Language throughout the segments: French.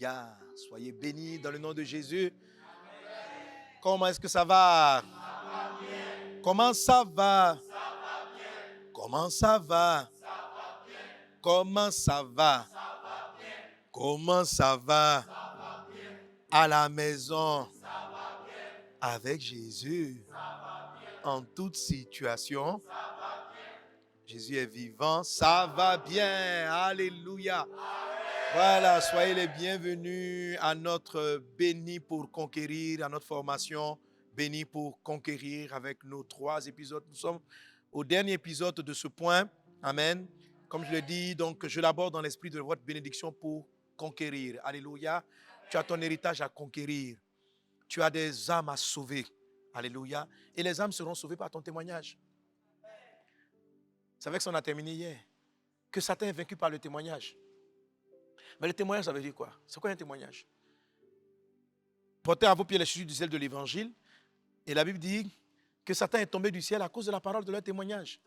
Alléluia. Soyez bénis dans le nom de Jésus. Comment est-ce que ça va? Comment ça va? Comment ça va? Comment ça va? Comment ça va? À la maison. Avec Jésus. En toute situation. Jésus est vivant. Ça va bien. Alléluia. Voilà, soyez les bienvenus à notre Béni pour conquérir, à notre formation Béni pour conquérir avec nos 3 épisodes. Nous sommes au dernier épisode de ce point. Amen. Comme je l'ai dit, donc je l'aborde dans l'esprit de votre bénédiction pour conquérir. Alléluia. Tu as ton héritage à conquérir. Tu as des âmes à sauver. Alléluia. Et les âmes seront sauvées par ton témoignage. C'est avec ça qu'on a terminé hier. Que Satan est vaincu par le témoignage. Mais le témoignage, ça veut dire quoi? C'est quoi un témoignage? Portez à vos pieds les chaussures du zèle de l'évangile. Et la Bible dit que Satan est tombé du ciel à cause de la parole de leur témoignage.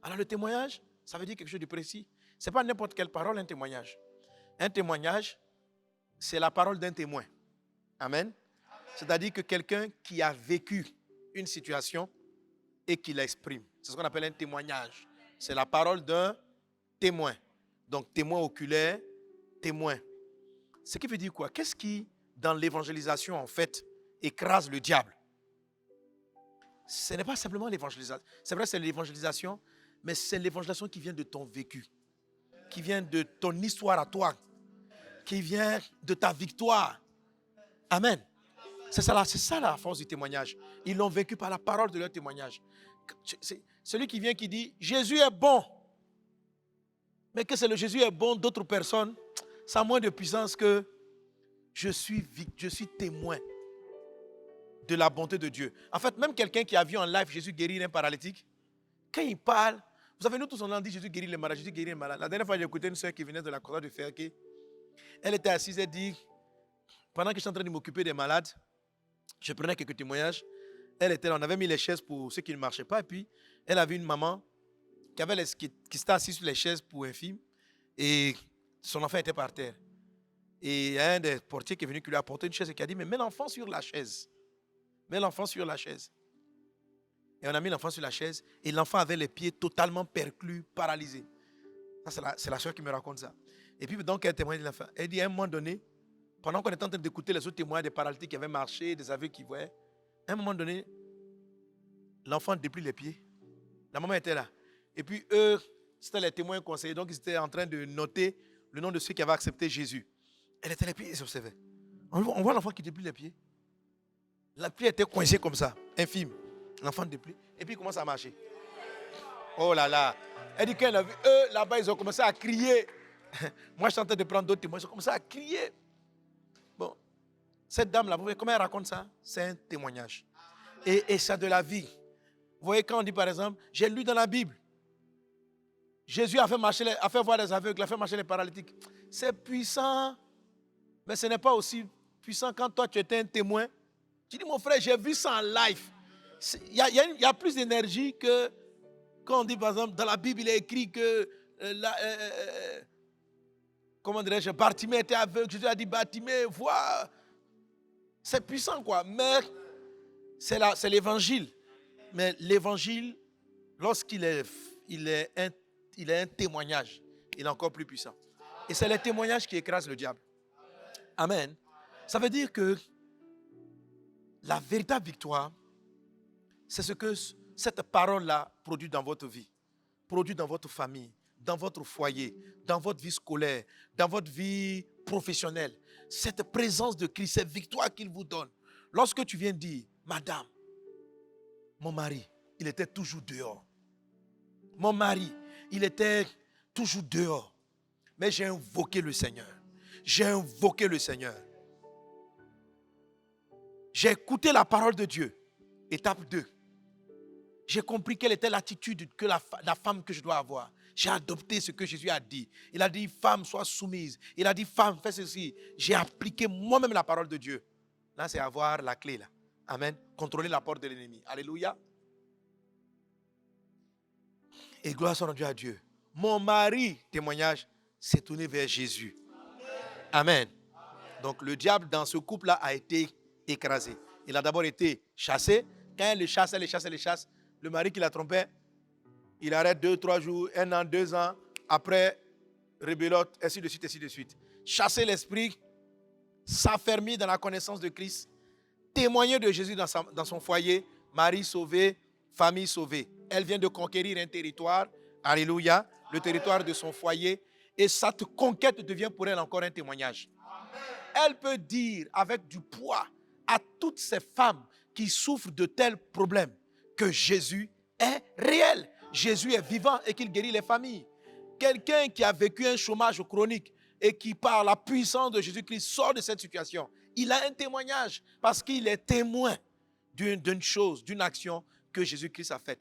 Alors le témoignage, ça veut dire quelque chose de précis. Ce n'est pas n'importe quelle parole, un témoignage. Un témoignage, c'est la parole d'un témoin. Amen. C'est-à-dire que quelqu'un qui a vécu une situation et qui l'exprime. C'est ce qu'on appelle un témoignage. C'est la parole d'un témoin. Donc témoin oculaire, témoin. Ce qui veut dire quoi? Qu'est-ce qui, dans l'évangélisation, en fait, écrase le diable? Ce n'est pas simplement l'évangélisation. C'est vrai, c'est l'évangélisation, mais c'est l'évangélisation qui vient de ton vécu, qui vient de ton histoire à toi, qui vient de ta victoire. Amen. C'est ça la force du témoignage. Ils l'ont vécu par la parole de leur témoignage. C'est celui qui vient qui dit « Jésus est bon ». Mais que c'est le Jésus est bon d'autres personnes, ça a moins de puissance que je suis témoin de la bonté de Dieu. En fait, même quelqu'un qui a vu en live Jésus guérir un paralytique, quand il parle, vous savez, nous tous on a dit Jésus guérit les malades, Jésus guérit les malades. La dernière fois, j'ai écouté une soeur qui venait de la croisade de Ferqué. Elle était assise, elle dit, pendant que je suis en train de m'occuper des malades, je prenais quelques témoignages. Elle était là, on avait mis les chaises pour ceux qui ne marchaient pas. Et puis, elle avait une maman qui s'était assise sur les chaises pour infirme. Et son enfant était par terre. Et il y a un des portiers qui est venu qui lui a apporté une chaise et qui a dit, mais mets l'enfant sur la chaise. Mets l'enfant sur la chaise. Et on a mis l'enfant sur la chaise. Et l'enfant avait les pieds totalement perclus, paralysés. Ça, c'est la soeur qui me raconte ça. Et puis, donc, elle témoigne de l'enfant. Elle dit, à un moment donné, pendant qu'on était en train d'écouter les autres témoins des paralytiques qui avaient marché, des aveugles qui voyaient, à un moment donné, l'enfant déplie les pieds. La maman était là. Et puis, eux, c'était les témoins conseillers. Donc, ils étaient en train de noter le nom de ceux qui avaient accepté Jésus. Elle était les pieds et s'observait. On voit l'enfant qui déplie les pieds. La pied était coincée comme ça, infime. L'enfant déplie. Et puis, il commence à marcher. Oh là là. Elle dit qu'elle a vu, eux, là-bas, ils ont commencé à crier. Moi, je suis en train de prendre d'autres témoins. Ils ont commencé à crier. Bon, cette dame-là, vous voyez comment elle raconte ça? C'est un témoignage. Et ça de la vie. Vous voyez, quand on dit par exemple, j'ai lu dans la Bible, Jésus a fait voir les aveugles, a fait marcher les paralytiques. C'est puissant, mais ce n'est pas aussi puissant quand toi tu étais un témoin. Tu dis, mon frère, j'ai vu ça en live. Il y a plus d'énergie que quand on dit par exemple, dans la Bible, il est écrit que comment dirais-je, Bartimée était aveugle. Jésus a dit, Bartimée, vois. C'est puissant quoi, mais c'est l'évangile. Mais l'évangile, lorsqu'il est un témoignage, il est encore plus puissant. Et c'est le témoignage qui écrase le diable. Amen. Ça veut dire que la véritable victoire, c'est ce que cette parole-là produit dans votre vie, produit dans votre famille, dans votre foyer, dans votre vie scolaire, dans votre vie professionnelle. Cette présence de Christ, cette victoire qu'il vous donne. Lorsque tu viens dire, madame, mon mari, il était toujours dehors. Mon mari, il était toujours dehors. Mais j'ai invoqué le Seigneur. J'ai invoqué le Seigneur. J'ai écouté la parole de Dieu. Étape 2. J'ai compris quelle était l'attitude que la femme que je dois avoir. J'ai adopté ce que Jésus a dit. Il a dit, femme, sois soumise. Il a dit, femme, fais ceci. J'ai appliqué moi-même la parole de Dieu. Là, c'est avoir la clé. Là. Amen. Contrôler la porte de l'ennemi. Alléluia. Et gloire soit rendue à Dieu. Mon mari, témoignage, s'est tourné vers Jésus. Amen. Donc le diable dans ce couple-là a été écrasé. Il a d'abord été chassé. Quand elle le chasse, le mari qui la trompait, il arrête 2, 3 jours, 1 an, 2 ans. Après, rebelote, ainsi de suite, ainsi de suite. Chasser l'esprit, s'affermir dans la connaissance de Christ, témoigner de Jésus dans son foyer, mari sauvé, famille sauvée. Elle vient de conquérir un territoire, alléluia, le territoire de son foyer, et cette conquête devient pour elle encore un témoignage. Elle peut dire avec du poids à toutes ces femmes qui souffrent de tels problèmes que Jésus est réel. Jésus est vivant et qu'il guérit les familles. Quelqu'un qui a vécu un chômage chronique et qui, par la puissance de Jésus-Christ, sort de cette situation, il a un témoignage parce qu'il est témoin d'une chose, d'une action que Jésus-Christ a faite.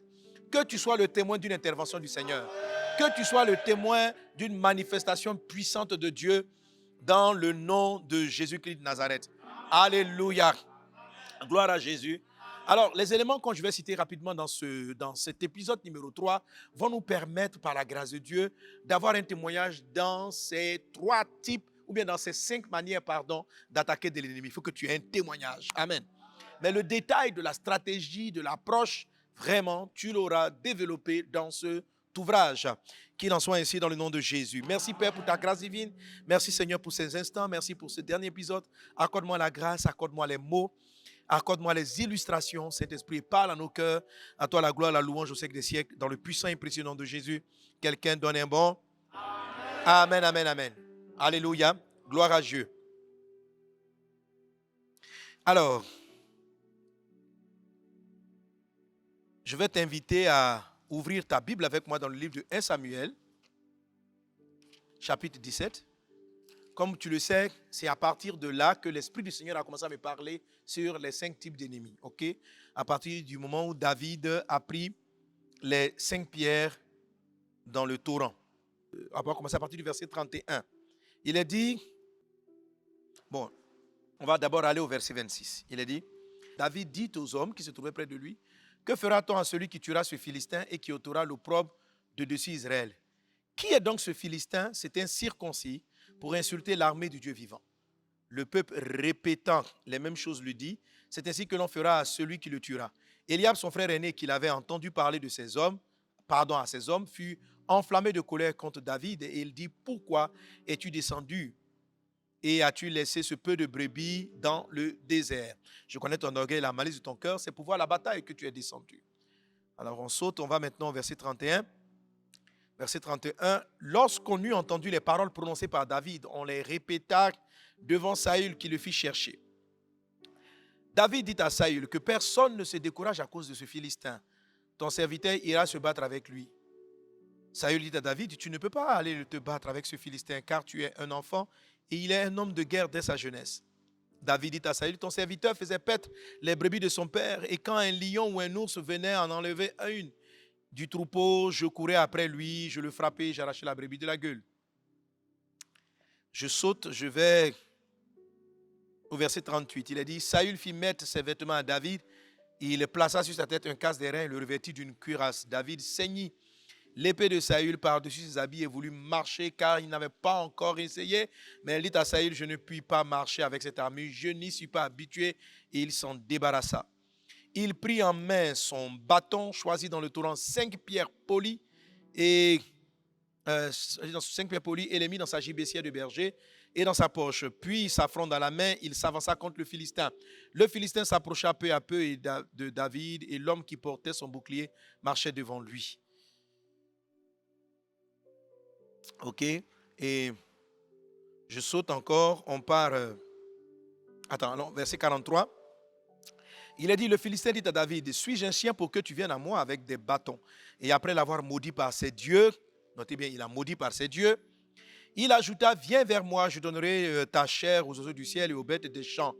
Que tu sois le témoin d'une intervention du Seigneur, que tu sois le témoin d'une manifestation puissante de Dieu dans le nom de Jésus-Christ de Nazareth. Alléluia. Gloire à Jésus. Alors, les éléments que je vais citer rapidement dans cet épisode numéro 3 vont nous permettre, par la grâce de Dieu, d'avoir un témoignage dans ces 3 types, ou bien dans ces 5 manières, d'attaquer de l'ennemi. Il faut que tu aies un témoignage. Amen. Mais le détail de la stratégie, de l'approche, vraiment, tu l'auras développé dans cet ouvrage. Qu'il en soit ainsi dans le nom de Jésus. Merci Père pour ta grâce divine. Merci Seigneur pour ces instants. Merci pour ce dernier épisode. Accorde-moi la grâce, accorde-moi les mots. Accorde-moi les illustrations, Saint-Esprit, parle à nos cœurs. À toi la gloire, la louange au siècle des siècles, dans le puissant et précieux nom de Jésus. Quelqu'un donne un bon Amen, amen, amen. Alléluia. Gloire à Dieu. Alors, je vais t'inviter à ouvrir ta Bible avec moi dans le livre de 1 Samuel, chapitre 17. Comme tu le sais, c'est à partir de là que l'Esprit du Seigneur a commencé à me parler sur les 5 types d'ennemis. Okay? À partir du moment où David a pris les 5 pierres dans le torrent. On va commencer à partir du verset 31. Il est dit, bon, on va d'abord aller au verset 26. Il est dit, David dit aux hommes qui se trouvaient près de lui, que fera-t-on à celui qui tuera ce Philistin et qui ôtera l'opprobre de dessus Israël? Qui est donc ce Philistin? C'est un circoncis pour insulter l'armée du Dieu vivant. Le peuple répétant les mêmes choses lui dit, c'est ainsi que l'on fera à celui qui le tuera. Eliab, son frère aîné, qu'il avait entendu parler de ces hommes, à ces hommes, fut enflammé de colère contre David et il dit, pourquoi es-tu descendu et as-tu laissé ce peu de brebis dans le désert? Je connais ton orgueil et la malice de ton cœur, c'est pour voir la bataille que tu es descendu. Alors on saute, on va maintenant au verset 31. Verset 31, lorsqu'on eut entendu les paroles prononcées par David, on les répéta devant Saül qui le fit chercher. David dit à Saül que personne ne se décourage à cause de ce Philistin. Ton serviteur ira se battre avec lui. Saül dit à David, tu ne peux pas aller te battre avec ce Philistin car tu es un enfant et il est un homme de guerre dès sa jeunesse. David dit à Saül, ton serviteur faisait paître les brebis de son père et quand un lion ou un ours venait en enlever une, du troupeau, je courais après lui, je le frappais, j'arrachais la brebis de la gueule. Je saute, je vais au verset 38. Il est dit, Saül fit mettre ses vêtements à David, et il plaça sur sa tête un casque d'airain et le revêtit d'une cuirasse. David ceignit l'épée de Saül par-dessus ses habits et voulut marcher car il n'avait pas encore essayé. Mais il dit à Saül, je ne puis pas marcher avec cette armure, je n'y suis pas habitué, et il s'en débarrassa. Il prit en main son bâton, choisit dans le torrent 5 pierres polies et les mit dans sa gibecière de berger et dans sa poche. Puis, sa fronde dans la main, il s'avança contre le Philistin. Le Philistin s'approcha peu à peu de David et l'homme qui portait son bouclier marchait devant lui. Ok, et je saute encore, on part. Verset 43. Il a dit, le Philistin dit à David, suis-je un chien pour que tu viennes à moi avec des bâtons? Et après l'avoir maudit par ses dieux, notez bien, il a maudit par ses dieux, il ajouta, viens vers moi, je donnerai ta chair aux oiseaux du ciel et aux bêtes des champs.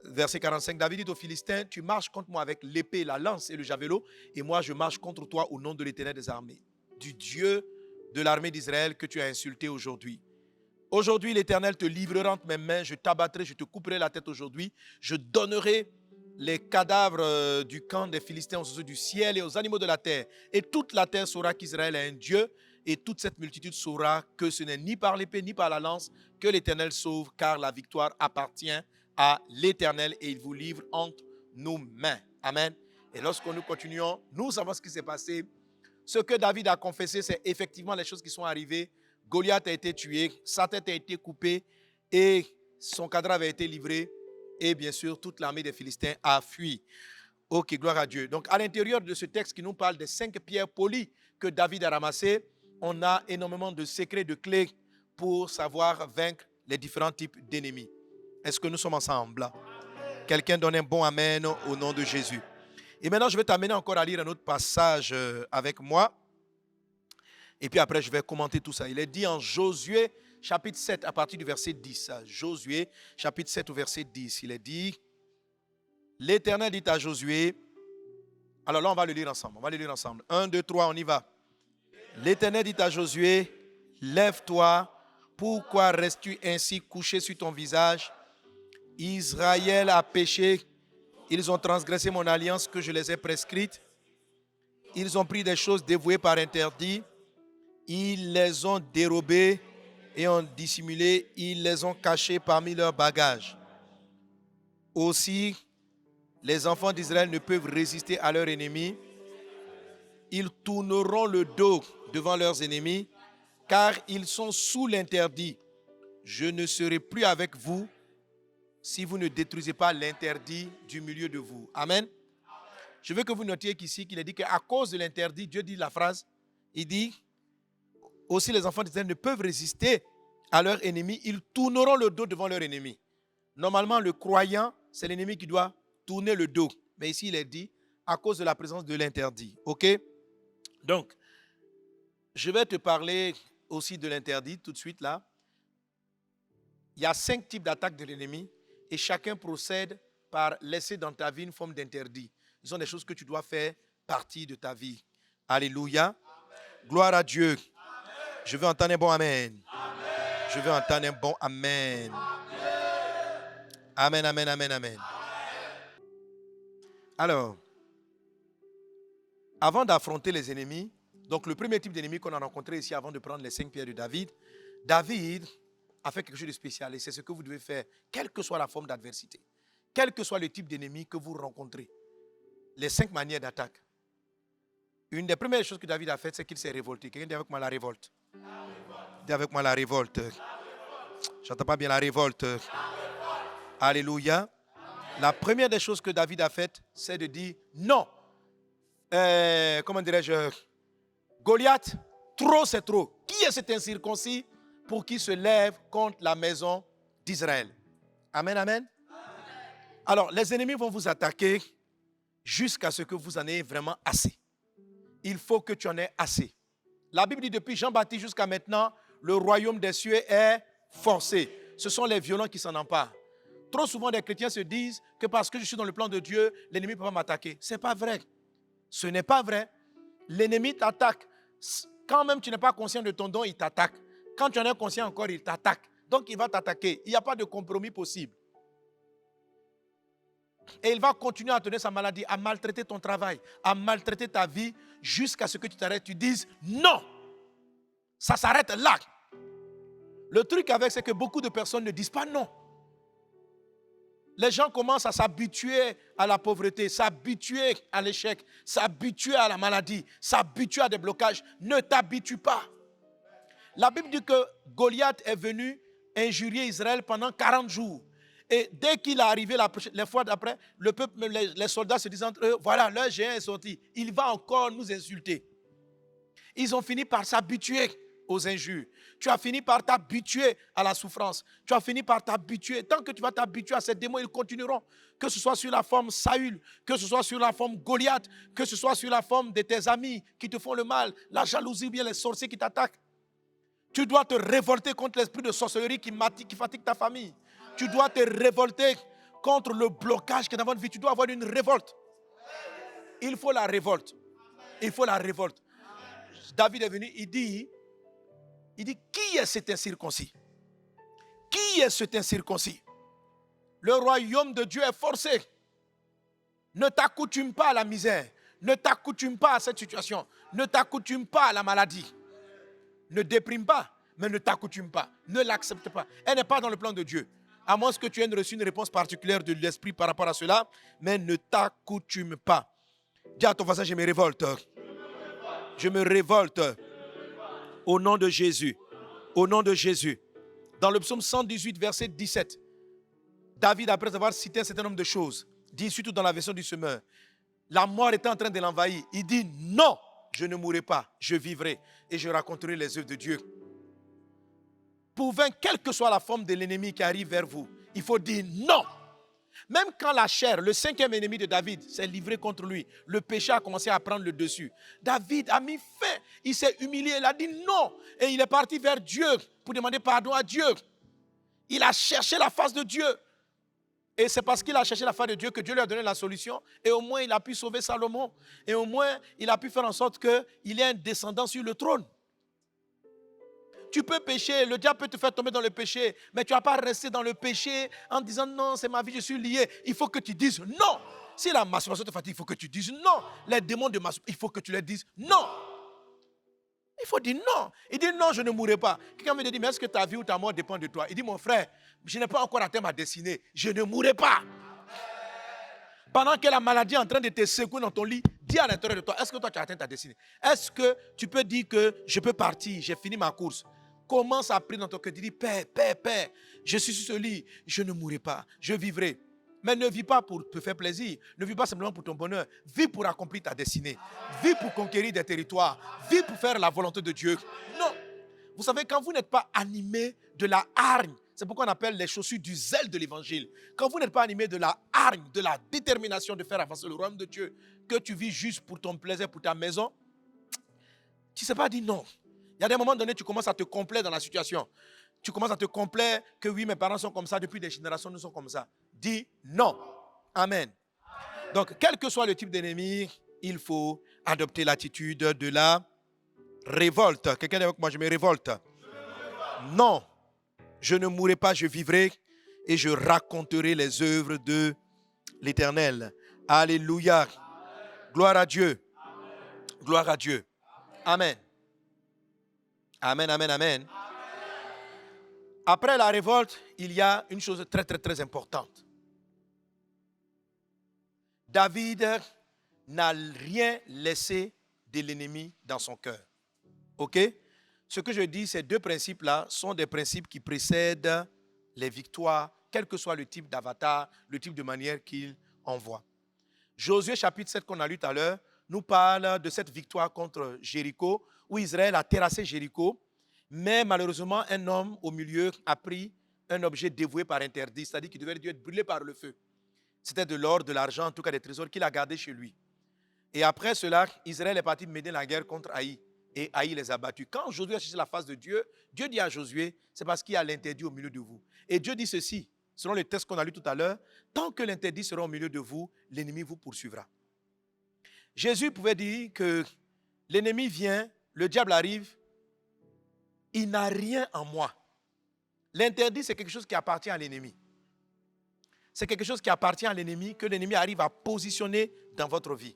Verset 45, David dit aux Philistins, tu marches contre moi avec l'épée, la lance et le javelot, et moi je marche contre toi au nom de l'Éternel des armées, du Dieu de l'armée d'Israël que tu as insulté aujourd'hui. Aujourd'hui, l'Éternel te livrera entre mes mains, je t'abattrai, je te couperai la tête aujourd'hui, je donnerai les cadavres du camp des Philistins aux oiseaux du ciel et aux animaux de la terre. Et toute la terre saura qu'Israël est un Dieu et toute cette multitude saura que ce n'est ni par l'épée ni par la lance que l'Éternel sauve, car la victoire appartient à l'Éternel et il vous livre entre nos mains. Amen. Et lorsque nous continuons, nous savons ce qui s'est passé. Ce que David a confessé, c'est effectivement les choses qui sont arrivées. Goliath a été tué, sa tête a été coupée et son cadavre a été livré. Et bien sûr, toute l'armée des Philistins a fui. Ok, gloire à Dieu. Donc, à l'intérieur de ce texte qui nous parle des 5 pierres polies que David a ramassées, on a énormément de secrets, de clés pour savoir vaincre les différents types d'ennemis. Est-ce que nous sommes ensemble là? Quelqu'un donne un bon amen au nom de Jésus. Et maintenant, je vais t'amener encore à lire un autre passage avec moi. Et puis après, je vais commenter tout ça. Il est dit en Josué, chapitre 7, à partir du verset 10. Josué, chapitre 7, au verset 10. Il est dit, l'Éternel dit à Josué, alors là, on va le lire ensemble. 1, 2, 3, on y va. L'Éternel dit à Josué, lève-toi, pourquoi restes-tu ainsi couché sur ton visage? Israël a péché, ils ont transgressé mon alliance que je les ai prescrite. Ils ont pris des choses dévouées par interdit. Ils les ont dérobées et ont dissimulé. Ils les ont cachées parmi leurs bagages. Aussi, les enfants d'Israël ne peuvent résister à leurs ennemis. Ils tourneront le dos devant leurs ennemis, car ils sont sous l'interdit. Je ne serai plus avec vous si vous ne détruisez pas l'interdit du milieu de vous. Amen. Je veux que vous notiez qu'ici, qu'il est dit qu'à cause de l'interdit, Dieu dit la phrase, il dit, aussi les enfants d'Israël ne peuvent résister à leurs ennemis, ils tourneront le dos devant leurs ennemis. Normalement, le croyant, c'est l'ennemi qui doit tourner le dos. Mais ici, il est dit, à cause de la présence de l'interdit. OK? Donc, je vais te parler aussi de l'interdit tout de suite là. Il y a 5 types d'attaques de l'ennemi et chacun procède par laisser dans ta vie une forme d'interdit. Ce sont des choses que tu dois faire partie de ta vie. Alléluia. Amen. Gloire à Dieu. Amen. Je veux entendre un bon amen. Amen. Je veux entendre un bon amen. Amen, amen, amen, amen. Alors, avant d'affronter les ennemis, donc le premier type d'ennemi qu'on a rencontré ici avant de prendre les 5 pierres de David, David a fait quelque chose de spécial et c'est ce que vous devez faire, quelle que soit la forme d'adversité, quel que soit le type d'ennemi que vous rencontrez. Les 5 manières d'attaque. Une des premières choses que David a faites, c'est qu'il s'est révolté. Quelqu'un dit avec moi la révolte. Dis avec moi la révolte. J'entends pas bien la révolte. Alléluia. La première des choses que David a faites, c'est de dire non. Comment dirais-je? Goliath, trop c'est trop. Qui est cet incirconcis pour qu'il se lève contre la maison d'Israël? Amen, amen. Alors, les ennemis vont vous attaquer jusqu'à ce que vous en ayez vraiment assez. Il faut que tu en aies assez. La Bible dit depuis Jean-Baptiste jusqu'à maintenant, le royaume des cieux est forcé. Ce sont les violents qui s'en emparent. Trop souvent, des chrétiens se disent que parce que je suis dans le plan de Dieu, l'ennemi ne peut pas m'attaquer. Ce n'est pas vrai. Ce n'est pas vrai. L'ennemi t'attaque. Quand même tu n'es pas conscient de ton don, il t'attaque. Quand tu en es conscient encore, il t'attaque. Donc il va t'attaquer. Il n'y a pas de compromis possible. Et il va continuer à te donner sa maladie, à maltraiter ton travail, à maltraiter ta vie, jusqu'à ce que tu t'arrêtes, tu dises non. Ça s'arrête là. Le truc avec, c'est que beaucoup de personnes ne disent pas non. Les gens commencent à s'habituer à la pauvreté, s'habituer à l'échec, s'habituer à la maladie, s'habituer à des blocages. Ne t'habitue pas. La Bible dit que Goliath est venu injurier Israël pendant 40 jours. Et dès qu'il est arrivé les fois d'après, le peuple, les soldats se disent entre eux, voilà, leur géant est sorti. Il va encore nous insulter. Ils ont fini par s'habituer aux injures. Tu as fini par t'habituer à la souffrance. Tu as fini par t'habituer. Tant que tu vas t'habituer à ces démons, ils continueront. Que ce soit sur la forme Saül, que ce soit sur la forme Goliath, que ce soit sur la forme de tes amis qui te font le mal, la jalousie, bien les sorciers qui t'attaquent. Tu dois te révolter contre l'esprit de sorcellerie qui fatigue ta famille. Tu dois te révolter contre le blocage qui est dans votre vie. Tu dois avoir une révolte. Il faut la révolte. Il faut la révolte. David est venu, il dit, qui est cet incirconcis? Qui est cet incirconcis? Le royaume de Dieu est forcé. Ne t'accoutume pas à la misère. Ne t'accoutume pas à cette situation. Ne t'accoutume pas à la maladie. Ne déprime pas, mais ne t'accoutume pas. Ne l'accepte pas. Elle n'est pas dans le plan de Dieu. À moins que tu aies reçu une réponse particulière de l'esprit par rapport à cela, mais ne t'accoutume pas. Dis à ton voisin, je me révolte. Je me révolte. Au nom de Jésus. Au nom de Jésus. Dans le psaume 118, verset 17, David, après avoir cité un certain nombre de choses, dit surtout dans la version du semeur, la mort était en train de l'envahir. Il dit, non, je ne mourrai pas, je vivrai et je raconterai les œuvres de Dieu. Pour vaincre, quelle que soit la forme de l'ennemi qui arrive vers vous, il faut dire non. Même quand la chair, le 5e ennemi de David, s'est livré contre lui, le péché a commencé à prendre le dessus. David a mis fin, il s'est humilié, il a dit non. Et il est parti vers Dieu pour demander pardon à Dieu. Il a cherché la face de Dieu. Et c'est parce qu'il a cherché la face de Dieu que Dieu lui a donné la solution. Et au moins, il a pu sauver Salomon. Et au moins, il a pu faire en sorte qu'il ait un descendant sur le trône. Tu peux pécher, le diable peut te faire tomber dans le péché, mais tu ne vas pas rester dans le péché en disant non, c'est ma vie, je suis lié. Il faut que tu dises non. Si la masturbation te fatigue, il faut que tu dises non. Les démons de masturbation, il faut que tu leur dises non. Il faut dire non. Il dit non, je ne mourrai pas. Quelqu'un me dit, mais est-ce que ta vie ou ta mort dépend de toi? Il dit, mon frère, je n'ai pas encore atteint ma destinée. Je ne mourrai pas. Pendant que la maladie est en train de te secouer dans ton lit, dis à l'intérieur de toi, est-ce que toi tu as atteint ta destinée? Est-ce que tu peux dire que je peux partir, j'ai fini ma course? Commence à prier dans ton cœur. Tu dis, Père, Père, Père, je suis sur ce lit, je ne mourrai pas, je vivrai. Mais ne vis pas pour te faire plaisir, ne vis pas simplement pour ton bonheur, vis pour accomplir ta destinée, vis pour conquérir des territoires, vis pour faire la volonté de Dieu. Non. Vous savez, quand vous n'êtes pas animé de la hargne, c'est pourquoi on appelle les chaussures du zèle de l'évangile. Quand vous n'êtes pas animé de la hargne, de la détermination de faire avancer le royaume de Dieu, que tu vis juste pour ton plaisir, pour ta maison, tu ne sais pas dire non. Il y a des moments donnés, tu commences à te complaire dans la situation. Tu commences à te complaire que oui, mes parents sont comme ça, depuis des générations, nous sommes comme ça. Dis non. Amen. Donc, quel que soit le type d'ennemi, il faut adopter l'attitude de la révolte. Quelqu'un dit avec moi, je me révolte. Non, je ne mourrai pas, je vivrai et je raconterai les œuvres de l'Éternel. Alléluia. Gloire à Dieu. Gloire à Dieu. Amen. Amen, amen, amen. Après la révolte, il y a une chose très, très, très importante. David n'a rien laissé de l'ennemi dans son cœur. OK? Ce que je dis, ces deux principes-là sont des principes qui précèdent les victoires, quel que soit le type d'avatar, le type de manière qu'il envoie. Josué chapitre 7 qu'on a lu tout à l'heure nous parle de cette victoire contre Jéricho, où Israël a terrassé Jéricho, mais malheureusement, un homme au milieu a pris un objet dévoué par interdit, c'est-à-dire qu'il devait dû être brûlé par le feu. C'était de l'or, de l'argent, en tout cas des trésors qu'il a gardés chez lui. Et après cela, Israël est parti mener la guerre contre Haï. Et Haï les a battus. Quand Josué a cherché la face de Dieu, Dieu dit à Josué, c'est parce qu'il y a l'interdit au milieu de vous. Et Dieu dit ceci, selon le texte qu'on a lu tout à l'heure, tant que l'interdit sera au milieu de vous, l'ennemi vous poursuivra. Jésus pouvait dire que l'ennemi vient, le diable arrive, il n'a rien en moi. L'interdit, c'est quelque chose qui appartient à l'ennemi. C'est quelque chose qui appartient à l'ennemi, que l'ennemi arrive à positionner dans votre vie.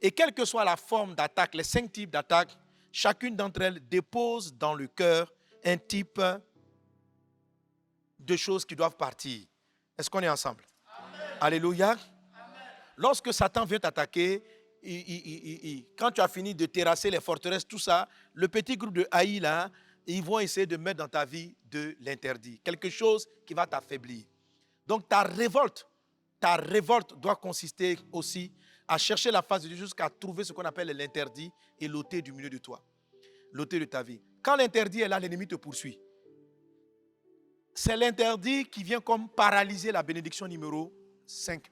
Et quelle que soit la forme d'attaque, les 5 types d'attaques, chacune d'entre elles dépose dans le cœur un type de choses qui doivent partir. Est-ce qu'on est ensemble? Amen. Alléluia. Amen. Lorsque Satan vient t'attaquer, quand tu as fini de terrasser les forteresses, tout ça, le petit groupe de haïs là, ils vont essayer de mettre dans ta vie de l'interdit. Quelque chose qui va t'affaiblir. Donc ta révolte doit consister aussi à chercher la face de Dieu jusqu'à trouver ce qu'on appelle l'interdit et l'ôter du milieu de toi. L'ôter de ta vie. Quand l'interdit est là, l'ennemi te poursuit. C'est l'interdit qui vient comme paralyser la bénédiction numéro 5.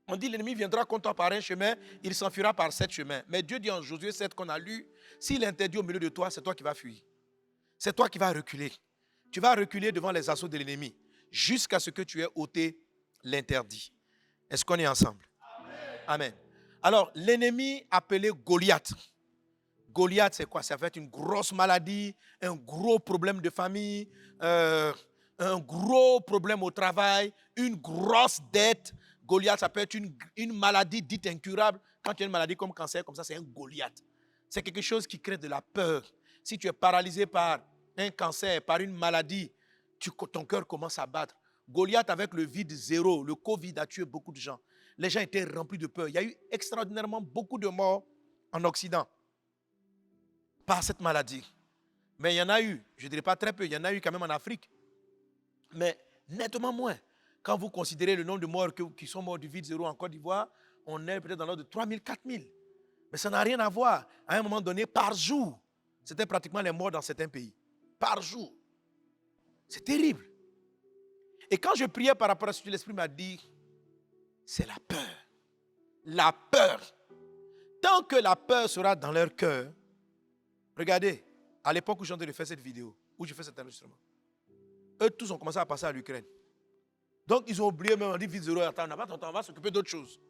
On dit l'ennemi viendra contre toi par un chemin, il s'enfuira par 7 chemins. Mais Dieu dit en Josué 7 qu'on a lu, s'il interdit au milieu de toi, c'est toi qui vas fuir. C'est toi qui vas reculer. Tu vas reculer devant les assauts de l'ennemi jusqu'à ce que tu aies ôté l'interdit. Est-ce qu'on est ensemble? Amen. Amen. Alors, l'ennemi appelé Goliath. Goliath, c'est quoi? Ça va être une grosse maladie, un gros problème de famille, un gros problème au travail, une grosse dette. Goliath, ça peut être une maladie dite incurable. Quand tu as une maladie comme cancer, comme ça, c'est un Goliath. C'est quelque chose qui crée de la peur. Si tu es paralysé par un cancer, par une maladie, ton cœur commence à battre. Goliath, avec le vide zéro, le Covid a tué beaucoup de gens. Les gens étaient remplis de peur. Il y a eu extraordinairement beaucoup de morts en Occident par cette maladie. Mais il y en a eu, je ne dirais pas très peu, il y en a eu quand même en Afrique. Mais nettement moins. Quand vous considérez le nombre de morts qui sont morts du vide zéro en Côte d'Ivoire, on est peut-être dans l'ordre de 3 000, 4 000. Mais ça n'a rien à voir. À un moment donné, par jour, c'était pratiquement les morts dans certains pays. Par jour. C'est terrible. Et quand je priais par rapport à ce que l'Esprit m'a dit, c'est la peur. La peur. Tant que la peur sera dans leur cœur, regardez, à l'époque où j'ai fait cette vidéo, où je fais cet enregistrement, eux tous ont commencé à passer à l'Ukraine. Donc ils ont oublié même, on dit vide zéro, attends, on va s'occuper d'autre chose.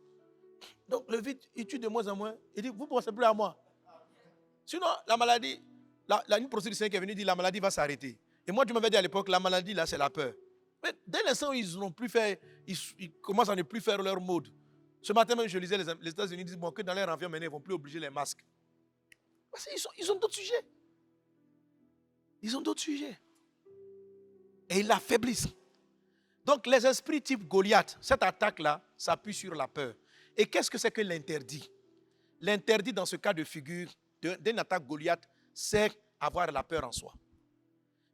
Donc le vide, il tue de moins en moins. Il dit, vous ne pensez plus à moi. Sinon, la maladie, une procédure qui est venue dire la maladie va s'arrêter. Et moi, tu m'avais dit à l'époque, la maladie, là, c'est la peur. Mais dès l'instant où ils n'ont plus fait, ils commencent à ne plus faire leur mode. Ce matin même, je lisais les États-Unis disent bon, que dans leur environnement, ils ne vont plus obliger les masques. Parce qu'ils ont d'autres sujets. Ils ont d'autres sujets. Et ils l'affaiblissent. Donc, les esprits type Goliath, cette attaque-là, s'appuie sur la peur. Et qu'est-ce que c'est que l'interdit? L'interdit, dans ce cas de figure, d'une attaque Goliath, c'est avoir la peur en soi.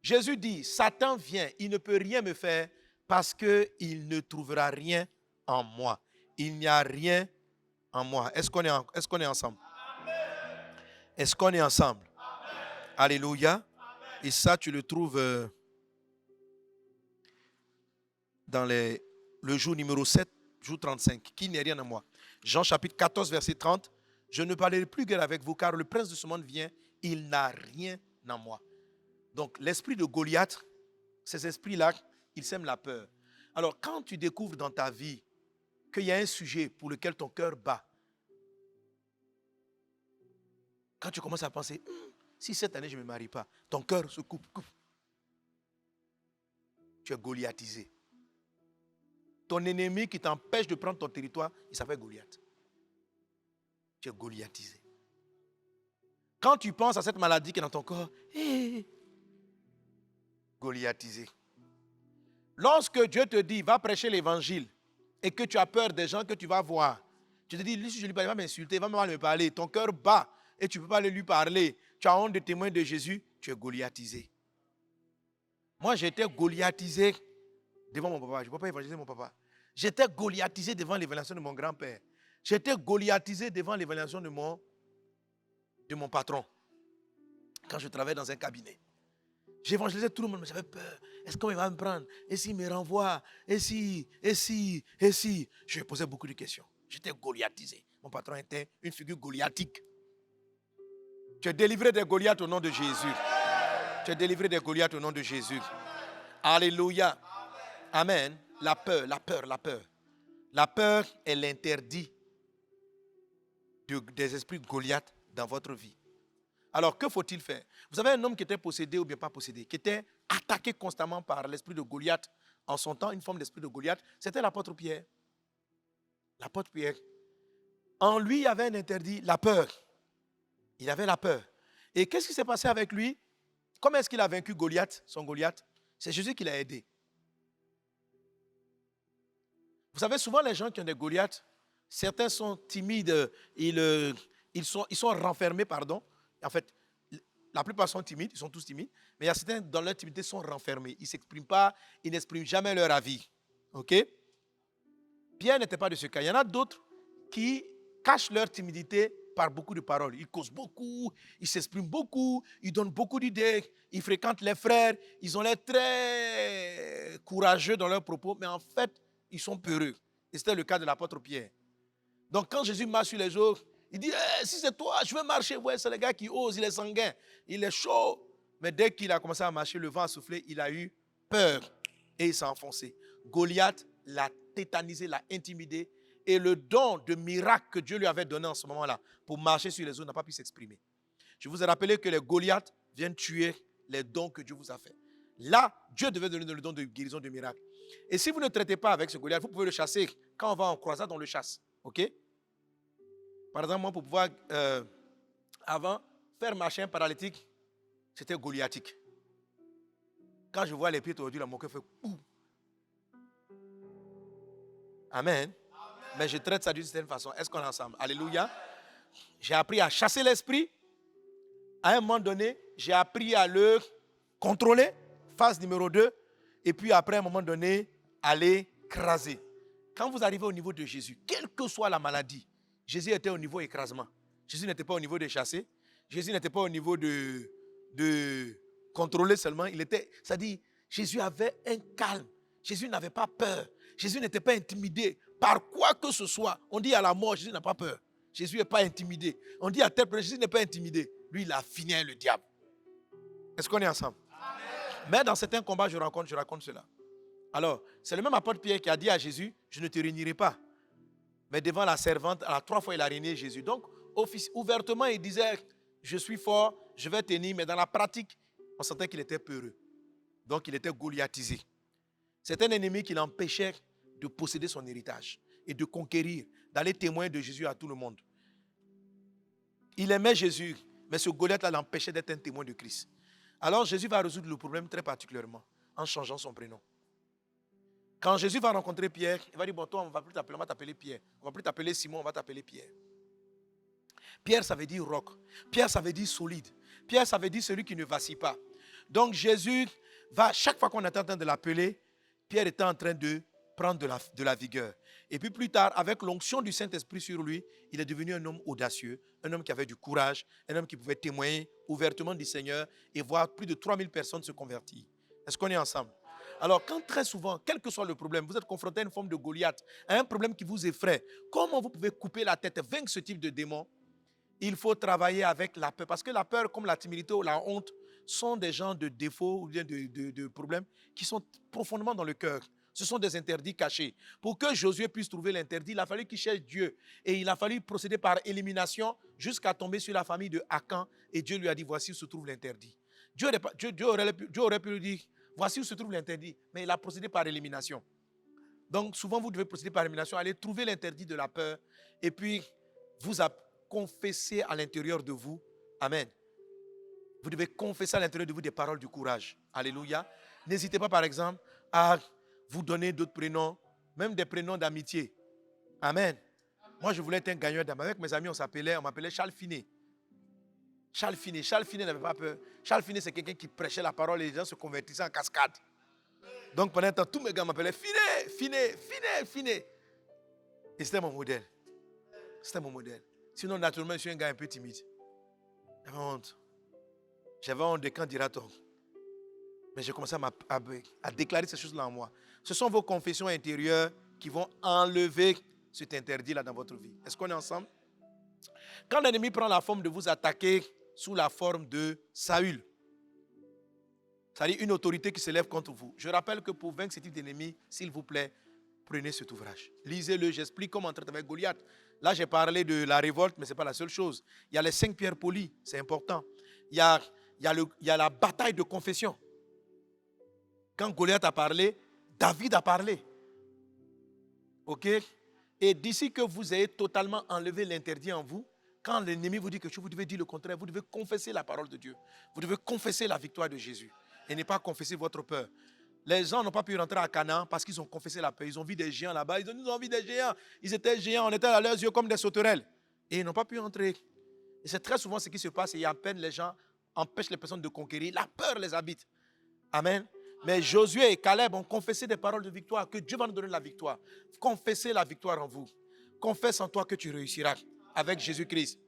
Jésus dit, Satan vient, il ne peut rien me faire parce qu'il ne trouvera rien en moi. Il n'y a rien en moi. Est-ce qu'on est ensemble? Est-ce qu'on est ensemble? Amen. Alléluia. Amen. Et ça, tu le trouves dans le jour numéro 7, jour 35. Qui n'est rien en moi. Jean chapitre 14, verset 30. Je ne parlerai plus guère avec vous car le prince de ce monde vient. Il n'a rien en moi. Donc, l'esprit de Goliath, ces esprits-là, ils sèment la peur. Alors, quand tu découvres dans ta vie qu'il y a un sujet pour lequel ton cœur bat, quand tu commences à penser, si cette année je ne me marie pas, ton cœur se coupe. Tu es goliathisé. Ton ennemi qui t'empêche de prendre ton territoire, il s'appelle Goliath. Tu es goliathisé. Quand tu penses à cette maladie qui est dans ton corps, goliathisé. Lorsque Dieu te dit, va prêcher l'évangile et que tu as peur des gens que tu vas voir, tu te dis, lui, si je lui parle, il va m'insulter, il va mal me parler. Ton cœur bat et tu ne peux pas lui parler. Tu as honte de témoin de Jésus, tu es goliathisé. Moi, j'étais goliathisé devant mon papa. Je ne peux pas évangéliser mon papa. J'étais goliathisé devant l'évaluation de mon grand-père. J'étais goliathisé devant l'évaluation de mon patron. Quand je travaillais dans un cabinet. J'évangélisais tout le monde, mais j'avais peur. Est-ce qu'on va me prendre? Et s'il me renvoie? Et si? Je posais beaucoup de questions. J'étais goliathisé. Mon patron était une figure goliathique. Tu es délivré des Goliaths au nom de Jésus. Tu es délivré des Goliaths au nom de Jésus. Alléluia. Amen. La peur. La peur est l'interdit des esprits Goliath dans votre vie. Alors, que faut-il faire? Vous avez un homme qui était possédé ou bien pas possédé, qui était attaqué constamment par l'esprit de Goliath. En son temps, une forme d'esprit de Goliath, c'était l'apôtre Pierre. L'apôtre Pierre. En lui, il y avait un interdit, la peur. Il avait la peur. Et qu'est-ce qui s'est passé avec lui? Comment est-ce qu'il a vaincu Goliath, son Goliath? C'est Jésus qui l'a aidé. Vous savez, souvent les gens qui ont des Goliaths, certains sont timides, ils sont renfermés, pardon. En fait, la plupart sont timides, ils sont tous timides, mais il y a certains dans leur timidité sont renfermés. Ils ne s'expriment pas, ils n'expriment jamais leur avis. Ok? Pierre n'était pas de ce cas. Il y en a d'autres qui cachent leur timidité par beaucoup de paroles. Ils causent beaucoup, ils s'expriment beaucoup, ils donnent beaucoup d'idées, ils fréquentent les frères, ils ont l'air très courageux dans leurs propos, mais en fait, ils sont peureux. Et c'était le cas de l'apôtre Pierre. Donc quand Jésus marche sur les eaux, il dit, si c'est toi, je veux marcher. Ouais, c'est le gars qui ose, il est sanguin, il est chaud. Mais dès qu'il a commencé à marcher, le vent a soufflé, il a eu peur et il s'est enfoncé. Goliath l'a tétanisé, l'a intimidé. Et le don de miracle que Dieu lui avait donné en ce moment-là pour marcher sur les eaux n'a pas pu s'exprimer. Je vous ai rappelé que les Goliaths viennent tuer les dons que Dieu vous a fait. Là, Dieu devait donner le don de guérison, de miracle. Et si vous ne traitez pas avec ce Goliath, vous pouvez le chasser. Quand on va en croisade, on le chasse. Ok? Par exemple, moi, pour pouvoir, avant, faire marcher un paralytique, C'était goliathique. Quand je vois les pieds tordus, mon cœur fait ouh. Amen. Mais je traite ça d'une certaine façon. Est-ce qu'on est ensemble? Alléluia. J'ai appris à chasser l'esprit. À un moment donné, j'ai appris à le contrôler. Phase numéro 2. Et puis après, à un moment donné, à l'écraser. Quand vous arrivez au niveau de Jésus, quelle que soit la maladie, Jésus était au niveau écrasement. Jésus n'était pas au niveau de chasser. Jésus n'était pas au niveau de contrôler seulement. C'est-à-dire, Jésus avait un calme. Jésus n'avait pas peur. Jésus n'était pas intimidé par quoi que ce soit. On dit à la mort, Jésus n'a pas peur. Jésus n'est pas intimidé. On dit à tel point, Jésus n'est pas intimidé. Lui, il a fini avec le diable. Est-ce qu'on est ensemble? Amen. Mais dans certains combats, je raconte cela. Alors, c'est le même apôtre Pierre qui a dit à Jésus, je ne te réunirai pas. Mais devant la servante, à la 3 fois, il a régné Jésus. Donc, ouvertement, il disait, je suis fort, je vais tenir. Mais dans la pratique, on sentait qu'il était peureux. Donc, il était goliathisé. C'est un ennemi qui l'empêchait de posséder son héritage et de conquérir, d'aller témoigner de Jésus à tout le monde. Il aimait Jésus, mais ce Goliath-là l'empêchait d'être un témoin de Christ. Alors Jésus va résoudre le problème très particulièrement en changeant son prénom. Quand Jésus va rencontrer Pierre, il va dire, bon, toi, on ne va plus t'appeler, on va t'appeler Pierre. On ne va plus t'appeler Simon, on va t'appeler Pierre. Pierre, ça veut dire roc. Pierre, ça veut dire solide. Pierre, ça veut dire celui qui ne vacille pas. Donc Jésus va, chaque fois qu'on est en train de l'appeler, Pierre était en train de prendre de la vigueur. Et puis plus tard, avec l'onction du Saint-Esprit sur lui, il est devenu un homme audacieux, un homme qui avait du courage, un homme qui pouvait témoigner ouvertement du Seigneur et voir plus de 3000 personnes se convertir. Est-ce qu'on est ensemble? Alors, quand très souvent, quel que soit le problème, vous êtes confronté à une forme de Goliath, à un problème qui vous effraie, comment vous pouvez couper la tête, vaincre ce type de démon? Il faut travailler avec la peur. Parce que la peur, comme la timidité ou la honte, sont des genres de défauts ou bien de problèmes qui sont profondément dans le cœur. Ce sont des interdits cachés. Pour que Josué puisse trouver l'interdit, il a fallu qu'il cherche Dieu. Et il a fallu procéder par élimination jusqu'à tomber sur la famille de Akan. Et Dieu lui a dit, voici où se trouve l'interdit. Dieu aurait pu lui dire, voici où se trouve l'interdit. Mais il a procédé par élimination. Donc souvent, vous devez procéder par élimination, aller trouver l'interdit de la peur. Et puis, vous confesser à l'intérieur de vous. Amen. Vous devez confesser à l'intérieur de vous des paroles du courage. Alléluia. N'hésitez pas, par exemple, à vous donner d'autres prénoms, même des prénoms d'amitié. Amen. Moi, je voulais être un gagneur d'âme. Avec mes amis, on m'appelait Charles Finet. Charles Finet. Charles Finet n'avait pas peur. Charles Finet, c'est quelqu'un qui prêchait la parole et les gens se convertissaient en cascade. Donc, pendant un temps, tous mes gars m'appelaient Finet. Et c'était mon modèle. C'était mon modèle. Sinon, naturellement, je suis un gars un peu timide. J'avais honte. J'avais honte de quand dira-t-on. Mais j'ai commencé à déclarer ces choses-là en moi. Ce sont vos confessions intérieures qui vont enlever cet interdit-là dans votre vie. Est-ce qu'on est ensemble? Quand l'ennemi prend la forme de vous attaquer sous la forme de Saül, c'est-à-dire une autorité qui se lève contre vous. Je rappelle que pour vaincre ce type d'ennemi, s'il vous plaît, prenez cet ouvrage. Lisez-le, j'explique comment traiter avec Goliath. Là, j'ai parlé de la révolte, mais ce n'est pas la seule chose. Il y a les 5 pierres polies, c'est important. Il y a la bataille de confession. Quand Goliath a parlé, David a parlé. OK? Et d'ici que vous ayez totalement enlevé l'interdit en vous, quand l'ennemi vous dit quelque chose, vous devez dire le contraire. Vous devez confesser la parole de Dieu. Vous devez confesser la victoire de Jésus. Et ne pas confesser votre peur. Les gens n'ont pas pu rentrer à Canaan parce qu'ils ont confessé la peur. Ils ont vu des géants là-bas. Ils ont vu des géants. Ils étaient géants. On était à leurs yeux comme des sauterelles. Et ils n'ont pas pu entrer. Et c'est très souvent ce qui se passe. Et à peine les gens empêchent les personnes de conquérir. La peur les habite. Amen. Mais Josué et Caleb ont confessé des paroles de victoire. Que Dieu va nous donner la victoire. Confessez la victoire en vous. Confesse en toi que tu réussiras avec Jésus-Christ.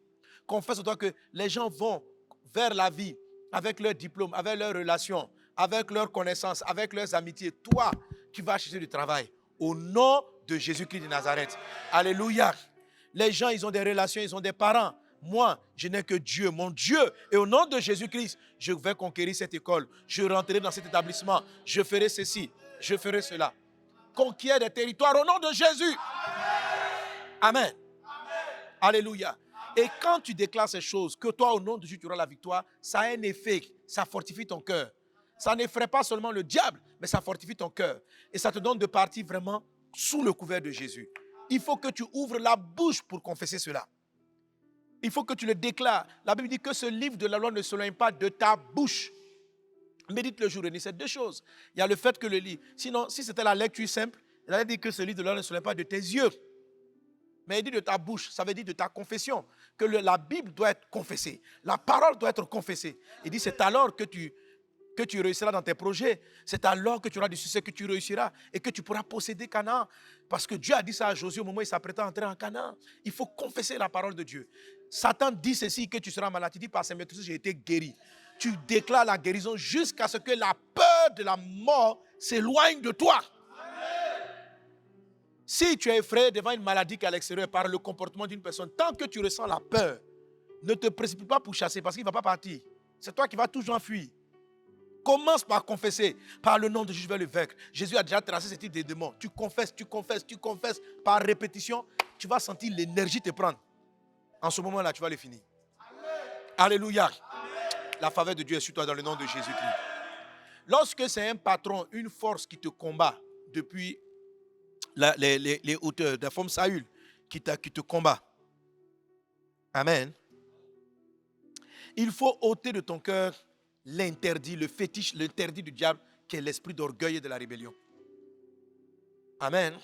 Confesse en toi que les gens vont vers la vie avec leur diplôme, avec leurs relations, avec leurs connaissances, avec leurs amitiés. Toi, tu vas chercher du travail au nom de Jésus-Christ de Nazareth. Alléluia. Les gens, ils ont des relations, ils ont des parents. Moi, je n'ai que Dieu, mon Dieu. Et au nom de Jésus-Christ, je vais conquérir cette école. Je rentrerai dans cet établissement. Je ferai ceci. Je ferai cela. Conquiert des territoires au nom de Jésus. Amen. Amen. Alléluia. Et quand tu déclares ces choses, que toi, au nom de Jésus, tu auras la victoire, ça a un effet. Ça fortifie ton cœur. Ça n'effraie pas seulement le diable, mais ça fortifie ton cœur. Et ça te donne de partir vraiment sous le couvert de Jésus. Il faut que tu ouvres la bouche pour confesser cela. Il faut que tu le déclares. La Bible dit que ce livre de la loi ne s'éloigne pas de ta bouche. Médite le jour et nuit. C'est deux choses. Il y a le fait que le livre. Sinon, si c'était la lecture simple, il allait dire que ce livre de la loi ne s'éloigne pas de tes yeux. Mais il dit de ta bouche, ça veut dire de ta confession. Que la Bible doit être confessée. La parole doit être confessée. Il dit c'est alors que tu réussiras dans tes projets. C'est alors que tu auras du succès, que tu réussiras et que tu pourras posséder Canaan. Parce que Dieu a dit ça à Josué au moment où il s'apprêtait à entrer en Canaan. Il faut confesser la parole de Dieu. Satan dit ceci, que tu seras malade. Tu dis par ses maîtrises, j'ai été guéri. Tu déclares la guérison jusqu'à ce que la peur de la mort s'éloigne de toi. Si tu es effrayé devant une maladie qui est à l'extérieur par le comportement d'une personne, tant que tu ressens la peur, ne te précipite pas pour chasser parce qu'il ne va pas partir. C'est toi qui vas toujours fuir. Commence par confesser. Par le nom de Jésus, je vais le vaincre. Jésus a déjà tracé ce type de démons. Tu confesses. Par répétition, tu vas sentir l'énergie te prendre. En ce moment-là, tu vas le finir. Amen. Alléluia. Amen. La faveur de Dieu est sur toi dans le nom de Jésus-Christ. Lorsque c'est un patron, une force qui te combat depuis les hauteurs, de forme Saül, qui te combat. Amen. Il faut ôter de ton cœur l'interdit, le fétiche, l'interdit du diable, qui est l'esprit d'orgueil et de la rébellion. Amen.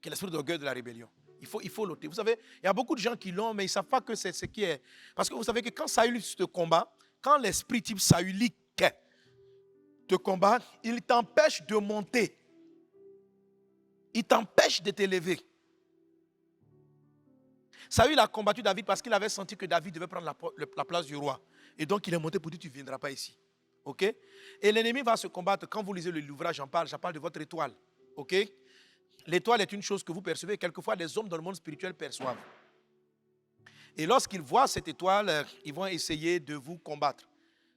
Qui est l'esprit d'orgueil et de la rébellion. Il faut l'ôter. Vous savez, il y a beaucoup de gens qui l'ont, mais ils ne savent pas que c'est ce qui est. Parce que vous savez que quand Saül te combat, quand l'esprit type saülique te combat, il t'empêche de monter. Il t'empêche de t'élever. Saül a combattu David parce qu'il avait senti que David devait prendre la place du roi. Et donc il est monté pour dire tu ne viendras pas ici. Ok? Et l'ennemi va se combattre. Quand vous lisez l'ouvrage, j'en parle de votre étoile. Ok? L'étoile est une chose que vous percevez. Quelquefois, les hommes dans le monde spirituel perçoivent. Et lorsqu'ils voient cette étoile, ils vont essayer de vous combattre.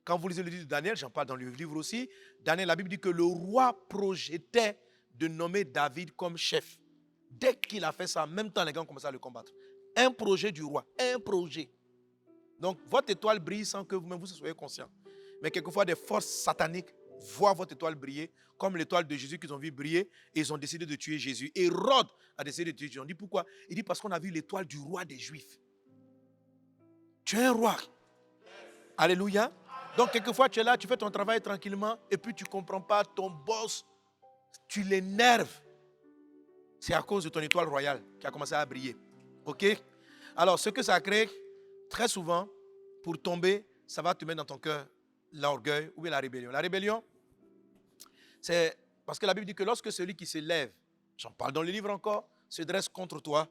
Quand vous lisez le livre de Daniel, j'en parle dans le livre aussi, Daniel, la Bible dit que le roi projetait de nommer David comme chef. Dès qu'il a fait ça, en même temps, les gens ont commencé à le combattre. Un projet du roi, un projet. Donc, votre étoile brille sans que vous-même vous soyez conscient. Mais quelquefois, des forces sataniques voient votre étoile briller, comme l'étoile de Jésus qu'ils ont vu briller, et ils ont décidé de tuer Jésus. Hérode a décidé de tuer Jésus. On dit pourquoi? Il dit parce qu'on a vu l'étoile du roi des Juifs. Tu es un roi. Alléluia. Donc, quelquefois, tu es là, tu fais ton travail tranquillement, et puis tu ne comprends pas ton boss, tu l'énerves. C'est à cause de ton étoile royale qui a commencé à briller. Ok? Alors, ce que ça crée, très souvent, pour tomber, ça va te mettre dans ton cœur l'orgueil ou bien la rébellion. La rébellion, c'est parce que la Bible dit que lorsque celui qui se lève, j'en parle dans le livre encore, se dresse contre toi,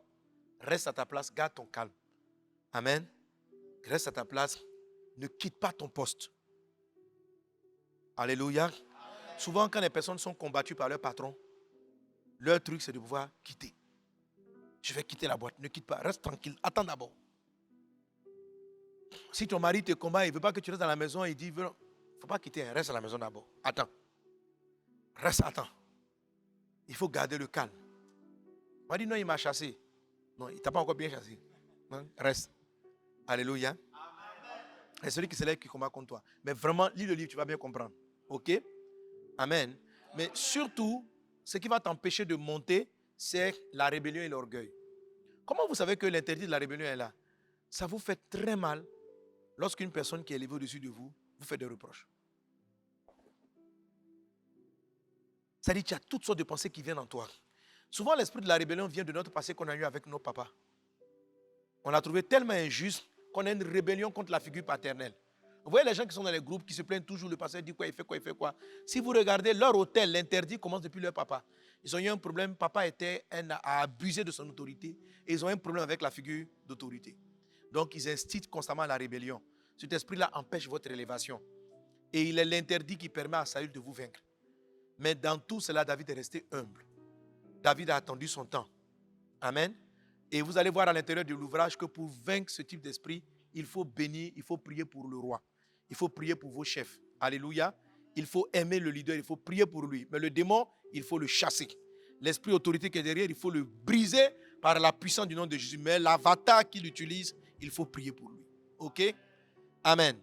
reste à ta place, garde ton calme. Amen. Reste à ta place, ne quitte pas ton poste. Alléluia. Amen. Souvent, quand les personnes sont combattues par leur patron, leur truc, c'est de pouvoir quitter. Je vais quitter la boîte. Ne quitte pas. Reste tranquille. Attends d'abord. Si ton mari te combat, il ne veut pas que tu restes dans la maison, il dit, il ne faut pas quitter. Reste à la maison d'abord. Attends. Attends. Il faut garder le calme. On m'a dit, non, il m'a chassé. Non, il ne t'a pas encore bien chassé. Non, reste. Alléluia. C'est celui qui se lève qui combat contre toi. Mais vraiment, lis le livre, tu vas bien comprendre. Ok? Amen. Mais surtout, ce qui va t'empêcher de monter, c'est la rébellion et l'orgueil. Comment vous savez que l'interdit de la rébellion est là? Ça vous fait très mal lorsqu'une personne qui est élevée au-dessus de vous vous fait des reproches. Ça dit qu'il y a toutes sortes de pensées qui viennent en toi. Souvent, l'esprit de la rébellion vient de notre passé qu'on a eu avec nos papas. On l'a trouvé tellement injuste qu'on a une rébellion contre la figure paternelle. Vous voyez les gens qui sont dans les groupes, qui se plaignent toujours, le pasteur dit quoi, il fait quoi, il fait quoi. Si vous regardez leur hôtel, l'interdit commence depuis leur papa. Ils ont eu un problème, papa a abusé de son autorité et ils ont un problème avec la figure d'autorité. Donc ils incitent constamment la rébellion. Cet esprit-là empêche votre élévation. Et il est l'interdit qui permet à Saül de vous vaincre. Mais dans tout cela, David est resté humble. David a attendu son temps. Amen. Et vous allez voir à l'intérieur de l'ouvrage que pour vaincre ce type d'esprit, il faut bénir, il faut prier pour le roi. Il faut prier pour vos chefs. Alléluia. Il faut aimer le leader, il faut prier pour lui. Mais le démon, il faut le chasser. L'esprit autorité qui est derrière, il faut le briser par la puissance du nom de Jésus. Mais l'avatar qu'il utilise, il faut prier pour lui. Ok? Amen.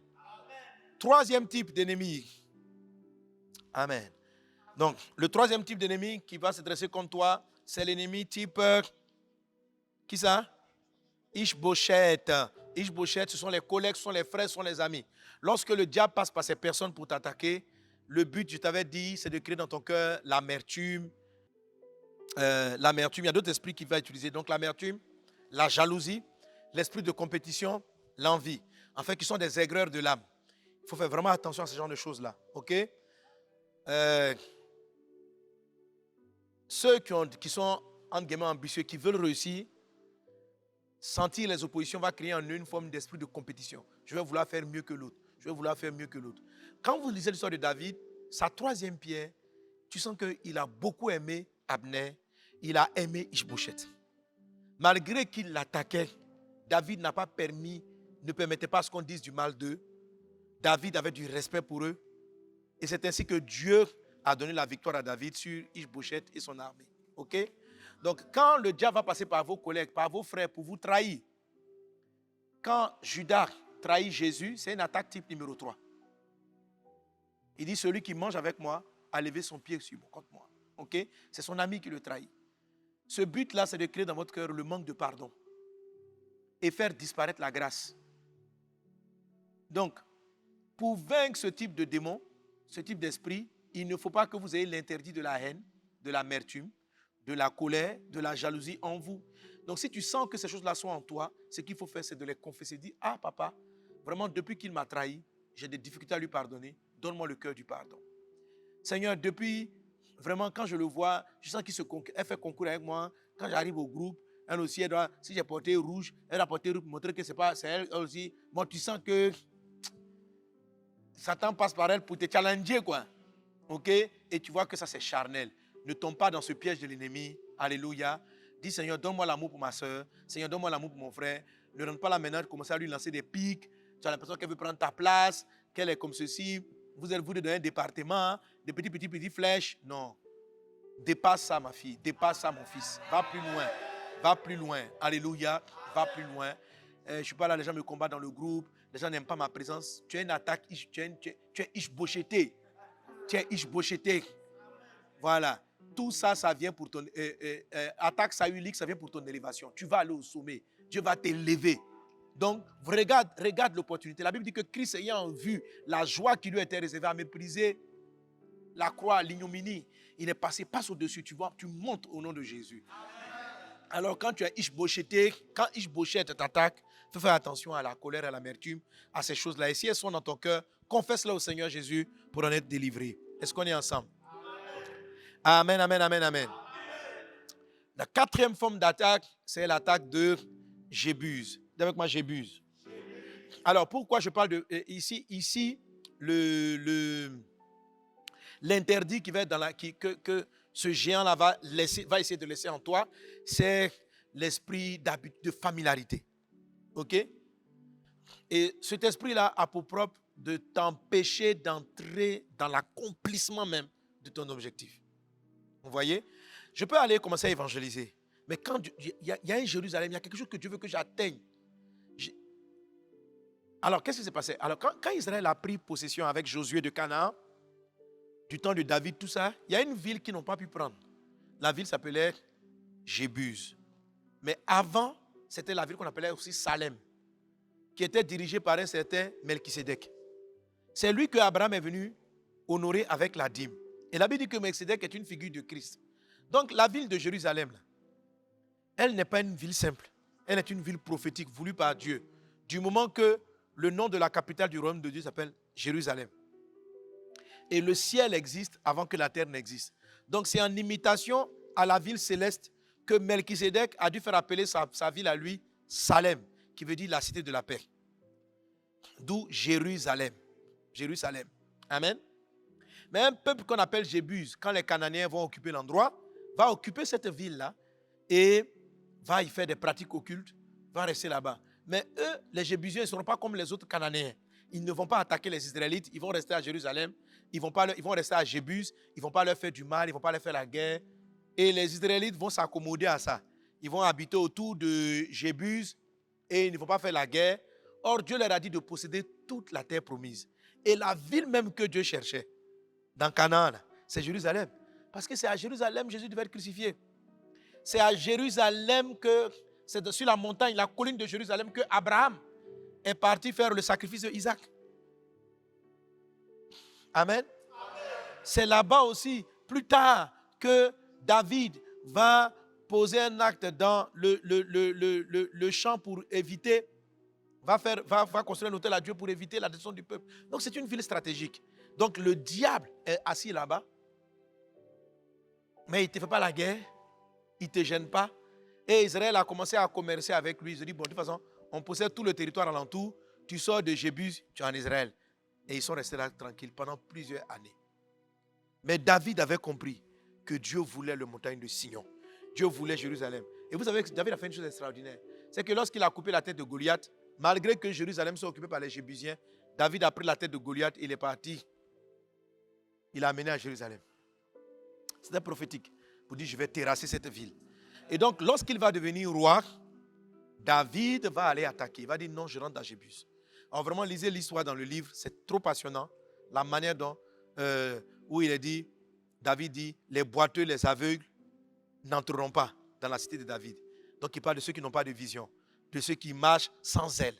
Troisième type d'ennemi. Amen. Donc, le troisième type d'ennemi qui va se dresser contre toi, c'est l'ennemi type... qui ça? Ishbosheth. Ishbosheth, ce sont les collègues, ce sont les frères, ce sont les amis. Lorsque le diable passe par ces personnes pour t'attaquer, le but, je t'avais dit, c'est de créer dans ton cœur l'amertume. L'amertume, il y a d'autres esprits qu'il va utiliser. Donc l'amertume, la jalousie, l'esprit de compétition, l'envie. En fait, qui sont des aigreurs de l'âme. Il faut faire vraiment attention à ce genre de choses-là. Ok? Ceux qui sont entre guillemets ambitieux, qui veulent réussir, sentir les oppositions va créer en eux une forme d'esprit de compétition. Je vais vouloir faire mieux que l'autre. Je vais vouloir faire mieux que l'autre. Quand vous lisez l'histoire de David, sa troisième pierre, tu sens qu'il a beaucoup aimé Abner, il a aimé Ishbosheth. Malgré qu'il l'attaquait, David n'a pas permis, ne permettait pas à ce qu'on dise du mal d'eux. David avait du respect pour eux. Et c'est ainsi que Dieu a donné la victoire à David sur Ishbosheth et son armée. Ok? Donc, quand le diable va passer par vos collègues, par vos frères pour vous trahir, quand Judas trahit Jésus, c'est une attaque type numéro 3. Il dit, celui qui mange avec moi a levé son pied contre moi. Ok? C'est son ami qui le trahit. Ce but-là, c'est de créer dans votre cœur le manque de pardon et faire disparaître la grâce. Donc, pour vaincre ce type de démon, ce type d'esprit, il ne faut pas que vous ayez l'interdit de la haine, de l'amertume, de la colère, de la jalousie en vous. Donc, si tu sens que ces choses-là sont en toi, ce qu'il faut faire, c'est de les confesser. Dire, ah papa, vraiment, depuis qu'il m'a trahi, j'ai des difficultés à lui pardonner. Donne-moi le cœur du pardon. Seigneur, depuis, vraiment, quand je le vois, je sens qu'elle fait concours avec moi. Quand j'arrive au groupe, elle aussi, elle doit, si j'ai porté rouge, elle a porté rouge pour montrer que c'est elle aussi. Bon, tu sens que Satan passe par elle pour te challenger, quoi. Ok? Et tu vois que ça, c'est charnel. Ne tombe pas dans ce piège de l'ennemi. Alléluia. Dis, Seigneur, donne-moi l'amour pour ma soeur. Seigneur, donne-moi l'amour pour mon frère. Ne rentre pas là maintenant de commencer à lui lancer des pics. Tu as l'impression qu'elle veut prendre ta place, qu'elle est comme ceci. Vous êtes vous dans un département, des petits flèches. Non. Dépasse ça, ma fille. Dépasse ça, mon fils. Va plus loin. Va plus loin. Alléluia. Va plus loin. Je ne suis pas là, les gens me combattent dans le groupe. Les gens n'aiment pas ma présence. Tu as une attaque. Tu es Ishbosheth. Tu es Ishbosheth. Voilà. Tout ça, ça vient pour ton... attaque sahulique, ça vient pour ton élévation. Tu vas aller au sommet. Dieu va t'élever. Donc, regarde l'opportunité. La Bible dit que Christ ayant vu la joie qui lui était réservée à mépriser la croix, l'ignominie, il est passé, passe au-dessus. Tu vois, tu montes au nom de Jésus. Alors, quand tu es Ishbosheth, quand Ishbosheth t'attaque, fais faire attention à la colère, à l'amertume, à ces choses-là. Et si elles sont dans ton cœur, confesse-les au Seigneur Jésus pour en être délivré. Est-ce qu'on est ensemble? Amen, amen, amen, amen. La quatrième forme d'attaque, c'est l'attaque de Jébuse. Dis avec moi, Jébuse. Alors, pourquoi je parle de... Ici, l'interdit qui va être dans que ce géant-là va essayer de laisser en toi, c'est l'esprit de familiarité. OK? Et cet esprit-là a pour propre de t'empêcher d'entrer dans l'accomplissement même de ton objectif. Vous voyez? Je peux aller commencer à évangéliser. Mais quand il y a un Jérusalem, il y a quelque chose que Dieu veut que j'atteigne. Alors, qu'est-ce qui s'est passé? Alors, quand Israël a pris possession avec Josué de Canaan, du temps de David, tout ça, il y a une ville qu'ils n'ont pas pu prendre. La ville s'appelait Jébuse. Mais avant, c'était la ville qu'on appelait aussi Salem, qui était dirigée par un certain Melchisédek. C'est lui que Abraham est venu honorer avec la dîme. Et la Bible dit que Melchisédek est une figure de Christ. Donc la ville de Jérusalem, elle n'est pas une ville simple. Elle est une ville prophétique voulue par Dieu. Du moment que le nom de la capitale du royaume de Dieu s'appelle Jérusalem. Et le ciel existe avant que la terre n'existe. Donc c'est en imitation à la ville céleste que Melchisédek a dû faire appeler sa ville à lui Salem, qui veut dire la cité de la paix. D'où Jérusalem. Jérusalem. Amen. Mais un peuple qu'on appelle Jébuse, quand les Cananéens vont occuper l'endroit, va occuper cette ville-là et va y faire des pratiques occultes, va rester là-bas. Mais eux, les Jébusiens, ils ne seront pas comme les autres Cananéens. Ils ne vont pas attaquer les Israélites, ils vont rester à Jérusalem, ils vont rester à Jébuse, ils ne vont pas leur faire du mal, ils ne vont pas leur faire la guerre. Et les Israélites vont s'accommoder à ça. Ils vont habiter autour de Jébuse et ils ne vont pas faire la guerre. Or, Dieu leur a dit de posséder toute la terre promise. Et la ville même que Dieu cherchait, dans Canaan, c'est Jérusalem. Parce que c'est à Jérusalem que Jésus devait être crucifié. C'est à Jérusalem c'est sur la montagne, la colline de Jérusalem que Abraham est parti faire le sacrifice d'Isaac. Amen. C'est là-bas aussi, plus tard, que David va poser un acte dans le champ pour éviter, va construire un hôtel à Dieu pour éviter la destruction du peuple. Donc c'est une ville stratégique. Donc le diable est assis là-bas, mais il ne te fait pas la guerre, il ne te gêne pas. Et Israël a commencé à commercer avec lui. Ils ont dit, bon, de toute façon, on possède tout le territoire alentour, tu sors de Jébus, tu es en Israël. Et ils sont restés là tranquilles pendant plusieurs années. Mais David avait compris que Dieu voulait le montagne de Sion. Dieu voulait Jérusalem. Et vous savez que David a fait une chose extraordinaire. C'est que lorsqu'il a coupé la tête de Goliath, malgré que Jérusalem soit occupée par les Jébusiens, David a pris la tête de Goliath, il est parti. Il l'a amené à Jérusalem. C'était prophétique. Pour dire, je vais terrasser cette ville. Et donc, lorsqu'il va devenir roi, David va aller attaquer. Il va dire, non, je rentre dans Jébus. Alors vraiment, lisez l'histoire dans le livre. C'est trop passionnant. La manière dont, où il est dit, David dit, les boiteux, les aveugles n'entreront pas dans la cité de David. Donc, il parle de ceux qui n'ont pas de vision, de ceux qui marchent sans zèle.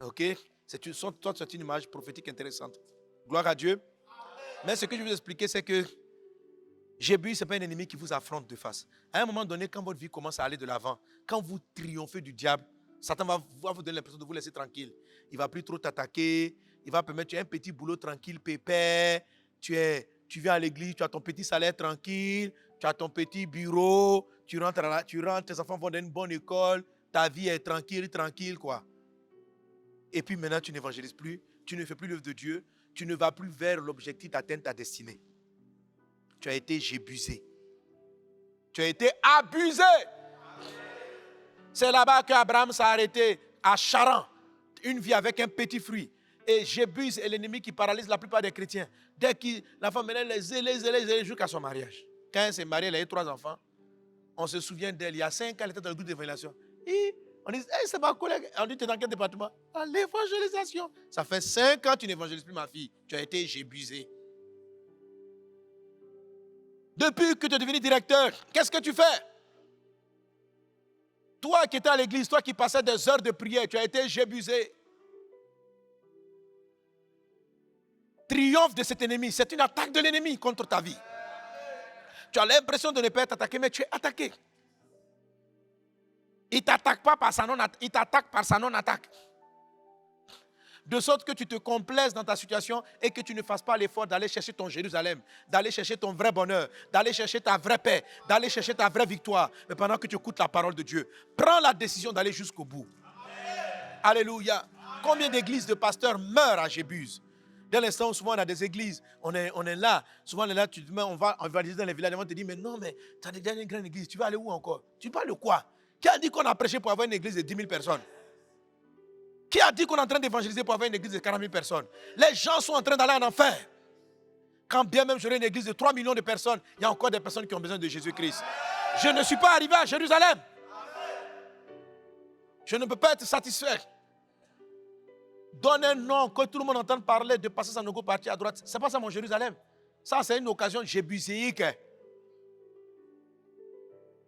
Ok? C'est une image prophétique intéressante. Gloire à Dieu. Mais ce que je veux vous expliquer, c'est que Jébus, ce n'est pas un ennemi qui vous affronte de face. À un moment donné, quand votre vie commence à aller de l'avant, quand vous triomphez du diable, Satan va vous donner l'impression de vous laisser tranquille. Il ne va plus trop t'attaquer. Il va permettre, tu as un petit boulot tranquille, pépère. Tu viens à l'église, tu as ton petit salaire tranquille. Tu as ton petit bureau. Tu rentres, tes enfants vont dans une bonne école. Ta vie est tranquille, quoi. Et puis maintenant, tu n'évangélises plus. Tu ne fais plus l'œuvre de Dieu. Tu ne vas plus vers l'objectif d'atteindre ta destinée. Tu as été jébusé. Tu as été abusé. C'est là-bas qu'Abraham s'est arrêté, à Charan. Une vie avec un petit fruit. Et Jébus est l'ennemi qui paralyse la plupart des chrétiens. Dès que la femme les zélait jusqu'à son mariage. Quand elle s'est mariée, elle a eu 3 enfants. On se souvient d'elle. Il y a 5 ans, elle était dans le groupe d'évangélisation. Et on dit, hey, c'est ma collègue. On dit, tu es dans quel département? Dans l'évangélisation. Ça fait 5 ans que tu n'évangélises plus, ma fille. Tu as été jébusé. Depuis que tu es devenu directeur, qu'est-ce que tu fais? Toi qui étais à l'église, toi qui passais des heures de prière, tu as été jébusé. Triomphe de cet ennemi. C'est une attaque de l'ennemi contre ta vie. Tu as l'impression de ne pas être attaqué, mais tu es attaqué. Il ne t'attaque pas par sa non-attaque, il t'attaque par sa non-attaque. De sorte que tu te complaises dans ta situation et que tu ne fasses pas l'effort d'aller chercher ton Jérusalem, d'aller chercher ton vrai bonheur, d'aller chercher ta vraie paix, d'aller chercher ta vraie victoire. Mais pendant que tu écoutes la parole de Dieu, prends la décision d'aller jusqu'au bout. Amen. Alléluia. Amen. Combien d'églises de pasteurs meurent à Jébus? Dès l'instant où souvent on a des églises, on est là. Souvent on est là, tu te dis, on va visiter dans les villages. On te dit, mais non, mais tu as déjà une grande église, tu vas aller où encore? Tu parles de quoi? Qui a dit qu'on a prêché pour avoir une église de 10 000 personnes? Qui a dit qu'on est en train d'évangéliser pour avoir une église de 40 000 personnes? Les gens sont en train d'aller en enfer. Quand bien même j'aurai une église de 3 millions de personnes, il y a encore des personnes qui ont besoin de Jésus-Christ. Je ne suis pas arrivé à Jérusalem. Je ne peux pas être satisfait. Donne un nom, que tout le monde entende parler de passer son ego parti à droite. Ce n'est pas ça mon Jérusalem. Ça, c'est une occasion jébuséique.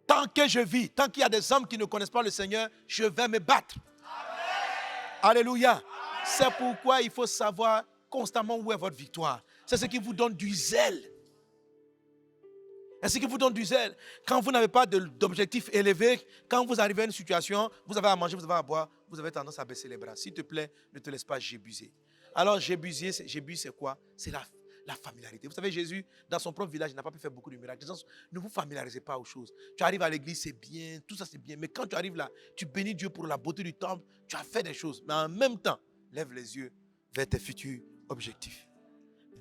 Tant que je vis, tant qu'il y a des hommes qui ne connaissent pas le Seigneur, je vais me battre. Alléluia. C'est pourquoi il faut savoir constamment où est votre victoire. C'est ce qui vous donne du zèle. C'est ce qui vous donne du zèle. Quand vous n'avez pas d'objectif élevé, quand vous arrivez à une situation, vous avez à manger, vous avez à boire, vous avez tendance à baisser les bras. S'il te plaît, ne te laisse pas jébuser. Alors Jébus, c'est quoi? C'est la familiarité. Vous savez, Jésus, dans son propre village, il n'a pas pu faire beaucoup de miracles. Ne vous familiarisez pas aux choses. Tu arrives à l'église, c'est bien, tout ça c'est bien. Mais quand tu arrives là, tu bénis Dieu pour la beauté du temple, tu as fait des choses. Mais en même temps, lève les yeux vers tes futurs objectifs.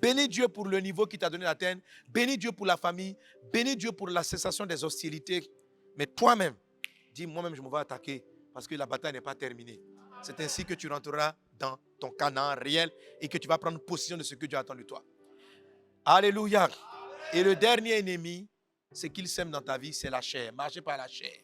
Bénis Dieu pour le niveau qu'il t'a donné d'atteindre. Bénis Dieu pour la famille. Bénis Dieu pour la cessation des hostilités. Mais toi-même, dis, moi-même, je me vais attaquer parce que la bataille n'est pas terminée. C'est ainsi que tu rentreras dans ton Canaan réel et que tu vas prendre possession de ce que Dieu attend de toi. Alléluia. Et le dernier ennemi, ce qu'il sème dans ta vie, c'est la chair. Marcher par la chair.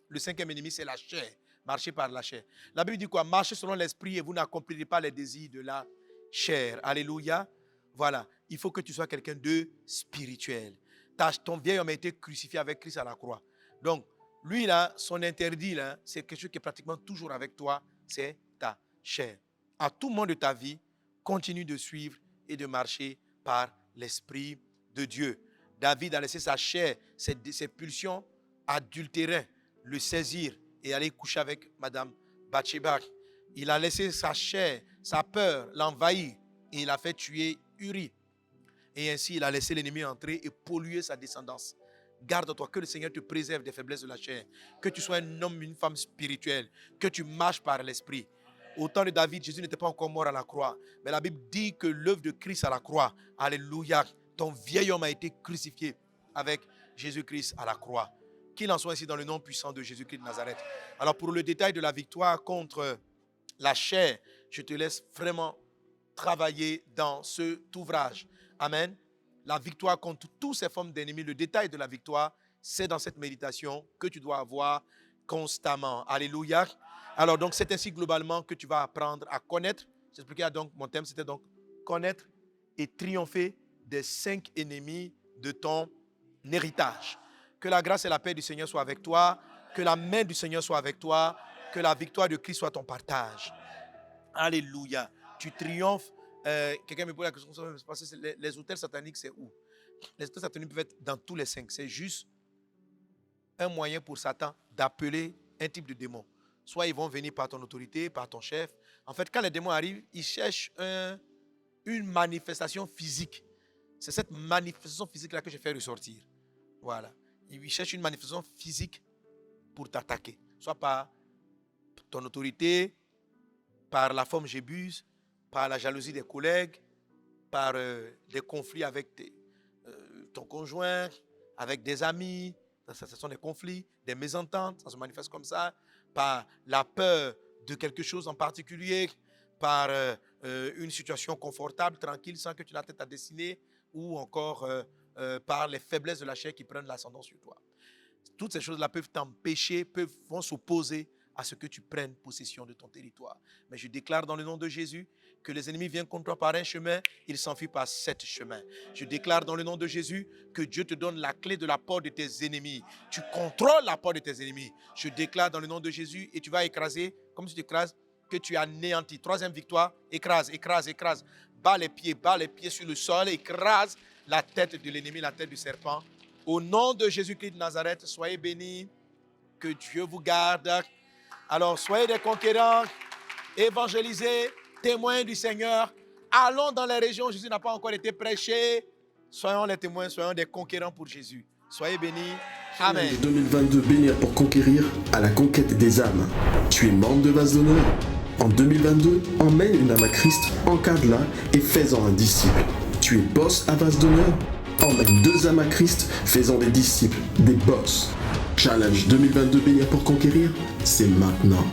Le 5e ennemi, c'est la chair. Marcher par la chair. La Bible dit quoi? Marchez selon l'esprit et vous n'accomplirez pas les désirs de la chair. Alléluia. Voilà. Il faut que tu sois quelqu'un de spirituel. Ton vieil homme a été crucifié avec Christ à la croix. Donc, lui, là, son interdit, là, c'est quelque chose qui est pratiquement toujours avec toi. C'est ta chair. À tout moment de ta vie, continue de suivre et de marcher par l'Esprit de Dieu. David a laissé sa chair, ses pulsions adultéraient, le saisir et aller coucher avec Madame Bathsheba. Il a laissé sa chair, sa peur l'envahir et il a fait tuer Uri. Et ainsi, il a laissé l'ennemi entrer et polluer sa descendance. Garde-toi, que le Seigneur te préserve des faiblesses de la chair. Que tu sois un homme, une femme spirituelle. Que tu marches par l'Esprit. Au temps de David, Jésus n'était pas encore mort à la croix. Mais la Bible dit que l'œuvre de Christ à la croix, alléluia, ton vieil homme a été crucifié avec Jésus-Christ à la croix. Qu'il en soit ainsi dans le nom puissant de Jésus-Christ de Nazareth. Alors pour le détail de la victoire contre la chair, je te laisse vraiment travailler dans cet ouvrage. Amen. La victoire contre toutes ces formes d'ennemis, le détail de la victoire, c'est dans cette méditation que tu dois avoir constamment. Alléluia. Alors donc c'est ainsi globalement que tu vas apprendre à connaître. J'expliquais donc, mon thème c'était donc connaître et triompher des 5 ennemis de ton héritage. Que la grâce et la paix du Seigneur soient avec toi, que la main du Seigneur soit avec toi, que la victoire de Christ soit ton partage. Alléluia. Tu triomphes. Quelqu'un me pose la question, les hôtels sataniques, c'est où? Les hôtels sataniques peuvent être dans tous les 5. C'est juste un moyen pour Satan d'appeler un type de démon. Soit ils vont venir par ton autorité, par ton chef. En fait, quand les démons arrivent, ils cherchent une manifestation physique. C'est cette manifestation physique-là que je fais ressortir. Voilà. Ils cherchent une manifestation physique pour t'attaquer. Soit par ton autorité, par la forme j'abuse, par la jalousie des collègues, par des conflits avec ton conjoint, avec des amis, ce sont des conflits, des mésententes, ça se manifeste comme ça, par la peur de quelque chose en particulier, par une situation confortable, tranquille, sans que tu n'aies tête à dessiner, ou encore par les faiblesses de la chair qui prennent l'ascendant sur toi. Toutes ces choses-là peuvent t'empêcher, vont s'opposer à ce que tu prennes possession de ton territoire. Mais je déclare dans le nom de Jésus que les ennemis viennent contre toi par un chemin, ils s'enfuient par 7 chemins. Je déclare dans le nom de Jésus que Dieu te donne la clé de la porte de tes ennemis. Tu contrôles la porte de tes ennemis. Je déclare dans le nom de Jésus et tu vas écraser, comme si tu écrases, que tu anéantis. 3e victoire, écrase, écrase, écrase. Bats les pieds sur le sol, écrase la tête de l'ennemi, la tête du serpent. Au nom de Jésus-Christ de Nazareth, soyez bénis, que Dieu vous garde. Alors, soyez des conquérants, évangélisez, témoins du Seigneur. Allons dans les régions où Jésus n'a pas encore été prêché. Soyons les témoins, soyons des conquérants pour Jésus. Soyez bénis. Amen. 2022, bénir pour conquérir à la conquête des âmes. Tu es membre de Vase d'honneur. En 2022, emmène une âme à Christ, encadre-la et fais-en un disciple. Tu es boss à Vase d'honneur. Emmène 2 âmes à Christ, faisant des disciples, des boss. Challenge 2022, bénir pour conquérir, c'est maintenant.